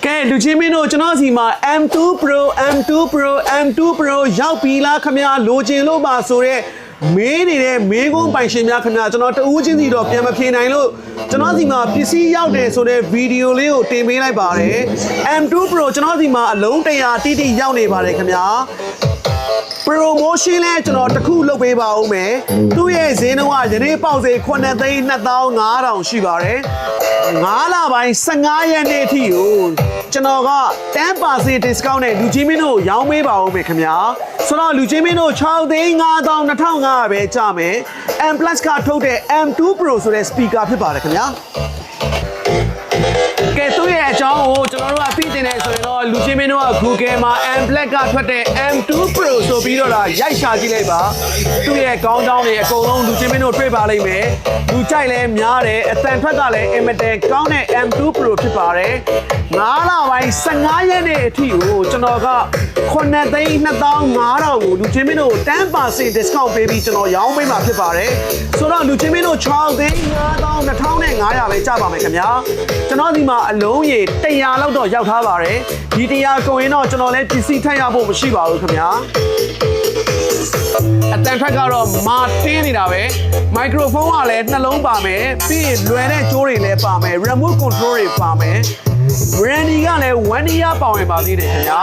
ကဲလူချင်းမင်းတို့ကျွန်တော်စီမှာ M2 Pro M2 Pro ရောက်ပြီလားခင်ဗျာလိုချင်လို့ပါဆိုတော့မေးနေတဲ့မေးခွန်းပိုင်ရှင်များခင်ဗျာကျွန်တော်တဦးချင်းစီတော့ပြန်မဖြေနိုင်လို့ကျွန်တော်စီမှာပစ္စည်းရောက်တယ်ဆိုတဲ့ဗီဒီယိုလေးကိုတင်ပေးလိုက်ပါတယ် M2 Pro ကျွန်တော်စီမှာအလုံး100တိတိရောက်နေပါတယ်ခင်ဗျာpromotion လဲကျွန်တော်တခုလုပ်ပေးပါဦးမယ်သူ့ရဲ့ဈေးနှုန်းကယနေ့ပေါက်ဈေး9,250,000ရှိပါတယ်9လပိုင်း15ရက်နေ့အထိကိုကျွန်တော်က 10% discount နဲ့လူချင်းမင်းတို့ရောင်းပေးပါဦးမယ်ခင်ဗျာဆိုတော့လူချင်းမင်းတို့6,52,500ပဲကြမယ် M+ ကထုတ်တဲ့ M2 Pro ဆိုတဲ့ speaker ဖြစ်ပါတယ်ခင်ဗျာကဲသူ့ရဲ့အကြောင်းကိုကျွန်တော်တို့ကသိတင်နေဆိုရင်တော့လူချင်းမင်းတို့က Google မှာ M+ ကထွက်တဲ့ M2 Pro ဆိုပြီးတော့ရိုက်ရှာကြည့်လိုက်ပါသူ့ရဲ့ခေါင်းတောင်းတွေအကုန်လုံးလူချင်းမင်းတို့တွေ့ပါလိမ့်မယ်လူကြိုက်လဲများတယ်အတန်ထွက်ကလည်းအင်မတန်ကောင်းတဲ့ M2 Pro ဖြစ်ပါတယ်9လပိုင်း15ရက်နေ့အထိကိုကျွန်တော်က9,250,000ကိုလူချင်းမင်းတို့ 10% discount ပေးပြီးကျွန်တော်ရောင်းပေးမှာဖြစ်ပါတယ်ဆိုတော့လူချင်းမင်းတို့6,52,500ပဲကြပါမယ်ခင်ဗျာကျွန်တော်ဒီမှာအလုံးရေ100လောက်တော့ရောက်ထားပါတယ်ဒီ100ကုန်ရင်တော့ကျွန်တော်လည်းပစ္စည်းထပ်ရဖို့မရှိပါဘူးခင်ဗျာအတန်ထွက်ကတော့မာတင်းနေတာပဲမိုက်ခရိုဖုန်းကလည်းနှလုံးပါမယ်ပြီးရင်လွယ်တဲ့ကြိုးတွေလည်းပါမယ် remote control တွေပါမယ် brandy ကလည်း1 year ပါဝင်ပါသေးတယ်ခင်ဗျာ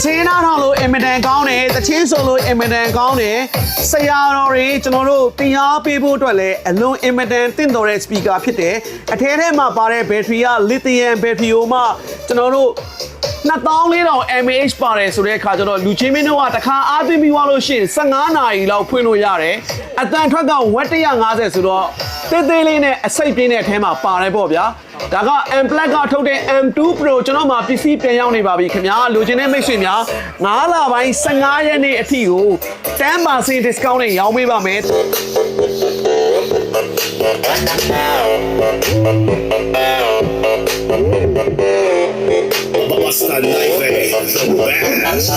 ချင်းနားထောင်လို့အင်မတန်ကောင်းတယ်တချင်းဆိုလို့အင်မတန်ကောင်းတယ်ဆရာတော်တွေကျွန်တော်တို့တရားပေးဖို့အတွက်လည်းအလွန်အင်မတန်တင့်တော်တဲ့ speaker ဖြစ်တယ်အထဲထဲမှာပါတဲ့ battery က lithium battery ကိုမှကျွန်တော်တို့24,000 mAh ပါတယ်ဆိုတဲ့အခါကျတော့လူချင်းမင်းတို့ကတစ်ခါအားသွင်းပြီးသွားလို့ရှိရင်15နာရီလောက်ဖွင့်လို့ရတယ်အတန်ထွက်ကဝက်150ဆိုတော့တေးသေးလေးနဲ့အစိတ်ပြင်းတဲ့အထဲမှာပါတယ်ပေါ့ဗျာဒါက M+ ကထုတ်တဲ့ M2 Pro ကျွန်တော်မှာပစ္စည်းပြန်ရောက်နေပါပြီခင်ဗျာလိုချင်တဲ့မိတ်ဆွေများ9လပိုင်း15ရက်နေ့အထိကို 10% discount နဲ့ရောင်းပေးပါမယ်What's the life the best?